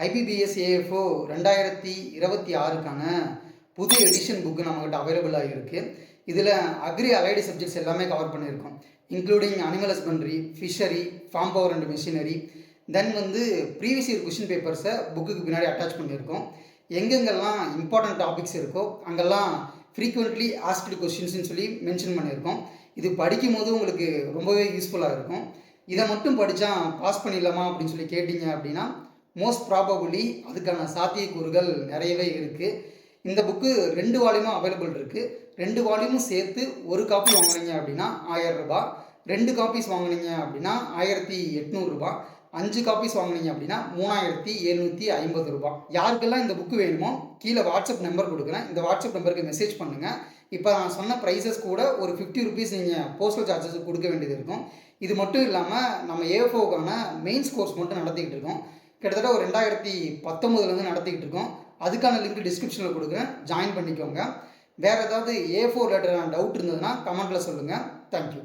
IBPS AFO 2026க்கான புது edition book நம்மகிட்ட அவைலபிளாக இருக்குது. இதில் அக்ரி அலைடு சப்ஜெக்ட்ஸ் எல்லாமே கவர் பண்ணியிருக்கோம். Including animal husbandry, fishery, farm power and machinery. Then previous year question பேப்பர்ஸை புக்குக்கு பின்னாடி அட்டாச் பண்ணியிருக்கோம். எங்கெங்கெல்லாம் இம்பார்ட்டன்ட் டாபிக்ஸ் இருக்கோ அங்கெல்லாம் ஃப்ரீக்வெண்ட்லி ஆஸ்க்டு கொஷின்ஸ்னு சொல்லி மென்ஷன் பண்ணியிருக்கோம். இது படிக்கும் போது உங்களுக்கு ரொம்பவே யூஸ்ஃபுல்லாக இருக்கும். இதை மட்டும் படித்தா பாஸ் பண்ணிடலாமா அப்படின்னு சொல்லி கேட்டிங்க அப்படின்னா மோஸ்ட் ப்ராபபிளி அதுக்கான சாத்தியக்கூறுகள் நிறையவே இருக்குது. இந்த புக்கு 2 வால்யூமும் அவைலபிள் இருக்குது. 2 வால்யூமும் சேர்த்து ஒரு காப்பி வாங்கினீங்க அப்படின்னா 1000 ரூபாய், 2 காப்பீஸ் வாங்கினீங்க அப்படின்னா 1800 ரூபாய், 5 காப்பீஸ் வாங்கினீங்க அப்படின்னா 3750 ரூபாய். யாருக்கெல்லாம் இந்த புக்கு வேணுமோ கீழே வாட்ஸ்அப் நம்பர் கொடுக்குறேன். இந்த வாட்ஸ்அப் நம்பருக்கு மெசேஜ் பண்ணுங்கள். இப்போ நான் சொன்ன ப்ரைஸஸ் கூட ஒரு 50 ருபீஸ் நீங்கள் போஸ்டல் சார்ஜஸ் கொடுக்க வேண்டியது இருக்கும். இது மட்டும் இல்லாமல் நம்ம ஏஎஃப்ஓக்கான மெயின்ஸ் கோர்ஸ் மட்டும் நடத்திக்கிட்டு இருக்கோம். கிட்டத்தட்ட ஒரு 2019 நடத்திக்கிட்டு இருக்கோம். அதுக்கான லிங்க் டிஸ்கிரிப்ஷனில் கொடுக்குறேன், ஜாயின் பண்ணிக்கோங்க. வேறு ஏதாவது ஏஎஃப்ஓ ரிலேட்டடான டவுட் இருந்ததுன்னா கமெண்ட்டில் சொல்லுங்கள். தேங்க்யூ.